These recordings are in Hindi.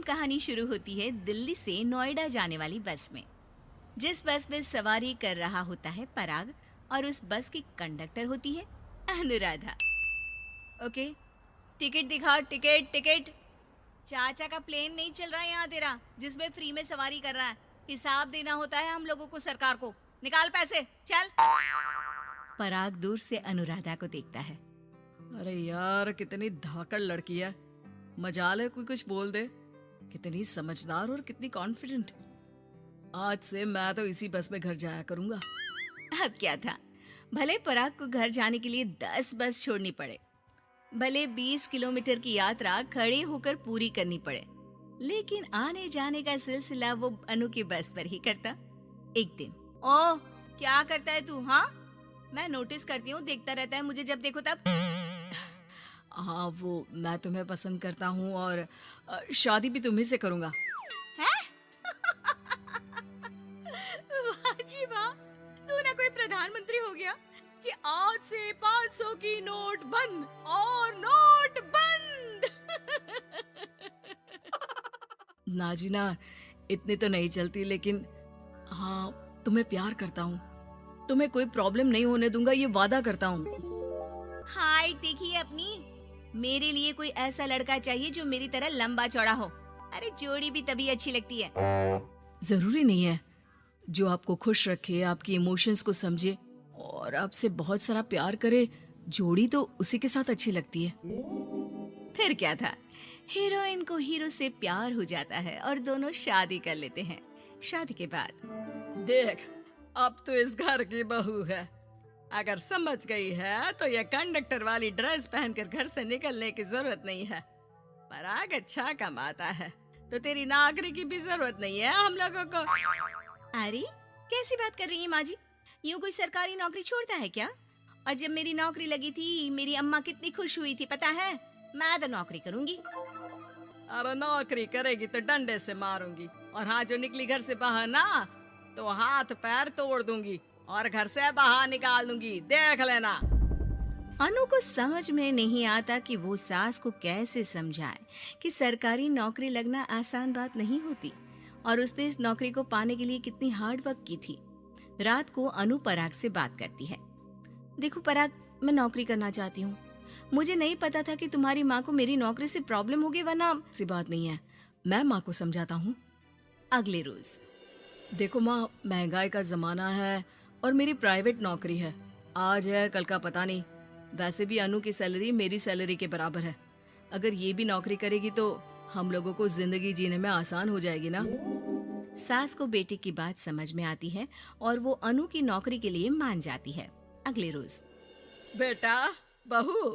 कहानी शुरू होती है दिल्ली से नोएडा जाने वाली बस में। जिस बस में सवारी कर रहा होता है पराग और उस बस की कंडक्टर होती है अनुराधा। ओके, टिकट दिखाओ, टिकट टिकट। चाचा का प्लेन नहीं चल रहा है यहाँ तेरा, जिसमें फ्री में सवारी कर रहा है। हिसाब देना होता है हम लोगों को सरकार को। निकाल पैसे, चल। पराग दूर से अनुराधा को देखता है। अरे यार, कितनी धाकड़ लड़की है। मजाल है कोई कुछ बोल दे। कितनी समझदार और कितनी कॉन्फिडेंट। आज से मैं तो इसी बस में घर जाया करूंगा। अब क्या था, भले पराग को घर जाने के लिए 10 बस छोड़नी पड़े, भले 20 किलोमीटर की यात्रा खड़े होकर पूरी करनी पड़े, लेकिन आने जाने का सिलसिला वो अनु की बस पर ही करता। एक दिन, ओह क्या करता है तू? हाँ, मैं नोटिस करती हूँ, देखता रहता है मुझे जब देखो तब। हाँ, वो मैं तुम्हें पसंद करता हूँ और शादी भी तुम्ही से करूंगा। हैं? वाह जी वाह, तू ना कोई प्रधानमंत्री हो गया कि आज से 500 की नोट बंद और नोट बंद। नाजिना, इतनी तो नहीं चलती, लेकिन हाँ, तुम्हें प्यार करता हूँ। तुम्हें कोई प्रॉब्लम नहीं होने दूंगा, ये वादा करता हूँ। हाइट देखिए अपनी। मेरे लिए कोई ऐसा लड़का चाहिए जो मेरी तरह लंबा चौड़ा हो। अरे जोड़ी भी तभी अच्छी लगती है। जरूरी नहीं है, जो आपको खुश रखे, आपकी इमोशंस को समझे और आपसे बहुत सारा प्यार करे, जोड़ी तो उसी के साथ अच्छी लगती है। फिर क्या था, हीरोइन को हीरो से प्यार हो जाता है और दोनों शादी कर लेते हैं। शादी के बाद देख, अब तो इस घर की बहू है। अगर समझ गई है तो ये कंडक्टर वाली ड्रेस पहनकर घर से निकलने की जरूरत नहीं है। पराग अच्छा कमाता है तो तेरी नौकरी की भी जरूरत नहीं है हम लोगों को। अरे कैसी बात कर रही है माँ जी? यूँ कोई सरकारी नौकरी छोड़ता है क्या? और जब मेरी नौकरी लगी थी, मेरी अम्मा कितनी खुश हुई थी पता है? मैं तो नौकरी करूंगी। अरे नौकरी करेगी तो डंडे से मारूंगी, और हाँ, जो निकली घर से बाहर ना तो हाथ पैर तोड़ दूंगी और घर से बाहर निकाल दूंगी, देख लेना। अनु को समझ में नहीं आता कि वो सास को कैसे समझाए कि सरकारी नौकरी लगना आसान बात नहीं होती, और उसने इस नौकरी को पाने के लिए कितनी हार्ड वर्क की थी। रात को अनु पराग से बात करती है। देखो पराग, मैं नौकरी करना चाहती हूँ। मुझे नहीं पता था कि तुम्हारी माँ को मेरी नौकरी से प्रॉब्लम होगी, वरना। ऐसी बात नहीं है, मैं माँ को समझाता हूँ। अगले रोज, देखो माँ, महंगाई का जमाना है और मेरी प्राइवेट नौकरी है। आज है कल का पता नहीं। वैसे भी अनु की सैलरी मेरी सैलरी के बराबर है। अगर ये भी नौकरी करेगी तो हम लोगों को जिंदगी जीने में आसान हो जाएगी ना। सास को बेटे की बात समझ में आती है और वो अनु की नौकरी के लिए मान जाती है। अगले रोज, बेटा, बहू,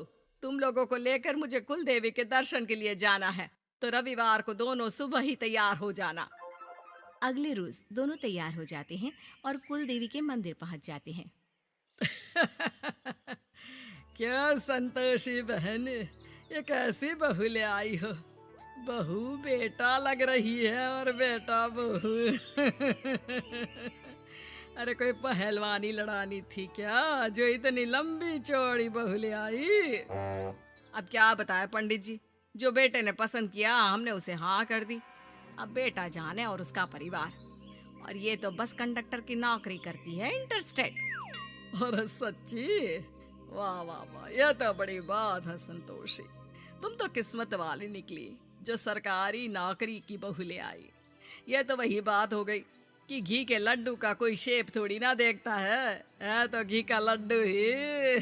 तुम लोगों को लेकर मुझे कुल देवी के दर्शन के लिए जाना है, तो रविवार को दोनों सुबह ही तैयार हो जाना। अगले रोज दोनों तैयार हो जाते हैं और कुल देवी के मंदिर पहुंच जाते हैं। क्या संतोषी बहन, ये कैसी बहू ले आई हो? बहू बेटा लग रही है और बेटा बहू। अरे कोई पहलवानी लड़ानी थी क्या जो इतनी लंबी चौड़ी बहू ले आई? अब क्या बताए पंडित जी, जो बेटे ने पसंद किया हमने उसे हाँ कर दी। अब बेटा जाने और उसका परिवार, और ये तो बस कंडक्टर की नौकरी करती है इंटरस्टेट। और सच्ची, वाह वाह वाह, यह तो बड़ी बात है संतोषी। तुम तो किस्मत वाली निकली जो सरकारी नौकरी की बहू ले आई। यह तो वही बात हो गई कि घी के लड्डू का कोई शेप थोड़ी ना देखता है तो घी का लड्डू ही।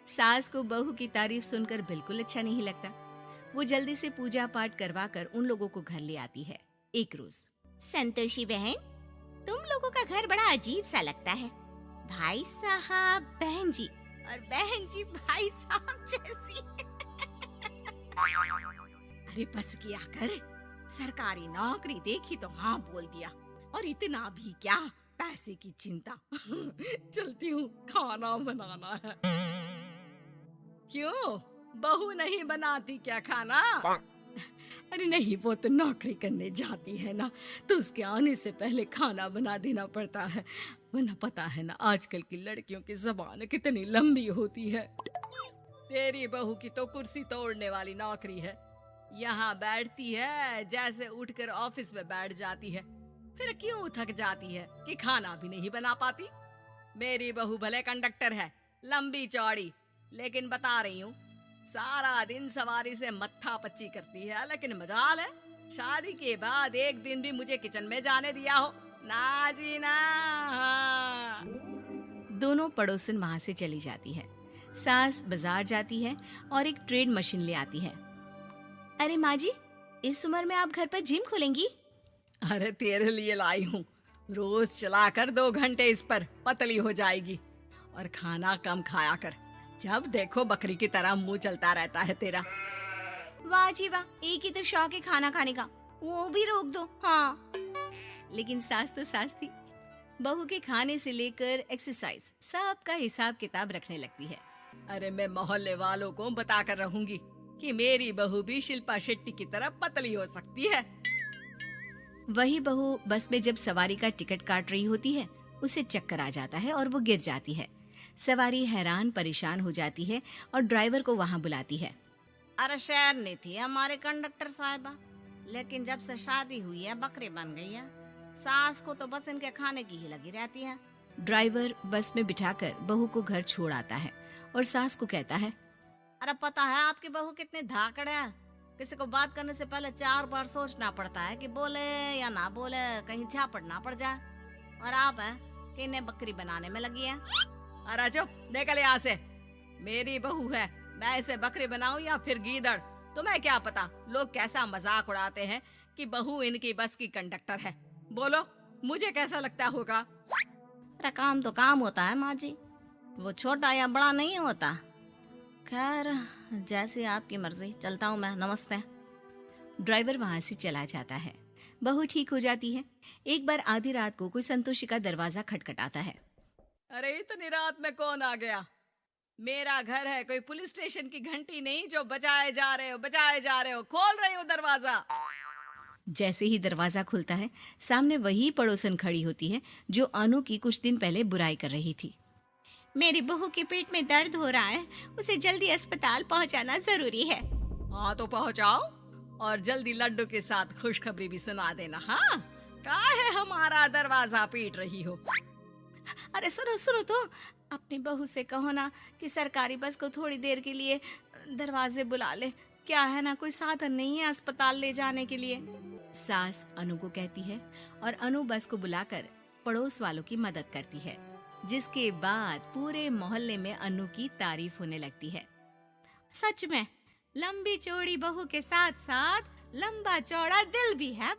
सास को बहू की तारीफ सुनकर बिल्कुल अच्छा नहीं लगता। वो जल्दी से पूजा पाठ करवा कर उन लोगों को घर ले आती है। एक रोज, संतोषी बहन, तुम लोगों का घर बड़ा अजीब सा लगता है। भाई साहब बहन जी और बहन जी भाई साहब जैसी। अरे बस किया कर, सरकारी नौकरी देखी तो हाँ बोल दिया, और इतना भी क्या, पैसे की चिंता। चलती हूँ, खाना बनाना है। क्यों, बहू नहीं बनाती क्या खाना? अरे नहीं, वो तो नौकरी करने जाती है ना, तो उसके आने से पहले खाना बना देना पड़ता है, वरना पता है ना आजकल की लड़कियों की ज़बान कितनी लंबी होती है। तेरी बहू की तो कुर्सी तोड़ने वाली नौकरी है। यहाँ बैठती है जैसे उठकर ऑफिस में बैठ जाती है, फिर क्यों थक जाती है कि खाना भी नहीं बना पाती। मेरी बहू भले कंडक्टर है, लंबी चौड़ी, लेकिन बता रही हूँ सारा दिन सवारी से मत्था पच्ची करती है। लेकिन मजाल है, शादी के बाद एक दिन भी मुझे किचन में जाने दिया हो ना जी ना। दोनों पड़ोसन वहां से चली जाती है। सास बाजार जाती है और एक ट्रेड मशीन ले आती है। अरे माँ जी, इस उम्र में आप घर पर जिम खोलेंगी? अरे तेरे लिए लाई हूँ, रोज चलाकर 2 घंटे इस पर, पतली हो जाएगी। और खाना कम खाया कर, जब देखो बकरी की तरह मुंह चलता रहता है तेरा। वाह जी वाह, एक ही तो शौक है खाना खाने का, वो भी रोक दो। हाँ, लेकिन सास तो सास थी। बहू के खाने से लेकर एक्सरसाइज सबका हिसाब किताब रखने लगती है। अरे मैं मोहल्ले वालों को बताकर रहूंगी कि मेरी बहू भी शिल्पा शेट्टी की तरह पतली हो सकती है। वही बहू बस में जब सवारी का टिकट काट रही होती है, उसे चक्कर आ जाता है और वो गिर जाती है। सवारी हैरान परेशान हो जाती है और ड्राइवर को वहां बुलाती है। अरे शहर नहीं थी हमारे कंडक्टर साहिबा, लेकिन जब से शादी हुई है बकरी बन गई है। सास को तो बस इनके खाने की ही लगी रहती है। ड्राइवर बस में बिठाकर बहू को घर छोड़ आता है और सास को कहता है, अरे पता है आपकी बहू कितनी धाकड़ है, किसी को बात करने से पहले 4 बार सोचना पड़ता है कि बोले या ना बोले, कहीं झापड़ ना पड़ जाए। और आप है कि इन्हें बकरी बनाने में लगी है। अरे चुप, निकल यहाँ से। मेरी बहू है, मैं इसे बकरी बनाऊं या फिर गीदड़, तुम्हें क्या पता लोग कैसा मजाक उड़ाते हैं कि बहू इनकी बस की कंडक्टर है। बोलो, मुझे कैसा लगता होगा? अरे काम तो काम होता है माँ जी, वो छोटा या बड़ा नहीं होता। खैर जैसी आपकी मर्जी, चलता हूँ मैं, नमस्ते। ड्राइवर वहां से चला जाता है। बहू ठीक हो जाती है। एक बार आधी रात को कोई संतोषी का दरवाजा खटखटाता है। अरे इतनी रात में कौन आ गया? मेरा घर है, कोई पुलिस स्टेशन की घंटी नहीं जो बजाए जा रहे हो। खोल रही हो दरवाजा। जैसे ही दरवाजा खुलता है, सामने वही पड़ोसन खड़ी होती है जो अनु की कुछ दिन पहले बुराई कर रही थी। मेरी बहू के पेट में दर्द हो रहा है, उसे जल्दी अस्पताल पहुंचाना जरूरी है। हाँ तो पहुंचाओ, और जल्दी लड्डू के साथ खुशखबरी भी सुना देना। हाँ, काहे हमारा दरवाजा पीट रही हो? अरे सुनो तो, अपनी बहू से कहो ना कि सरकारी बस को थोड़ी देर के लिए दरवाजे बुला ले। क्या है ना, कोई साधन नहीं है अस्पताल ले जाने के लिए। सास अनु को कहती है और अनु बस को बुलाकर पड़ोस वालों की मदद करती है, जिसके बाद पूरे मोहल्ले में अनु की तारीफ होने लगती है। सच में लंबी चौड़ी बहू के साथ साथ लंबा चौड़ा दिल भी है।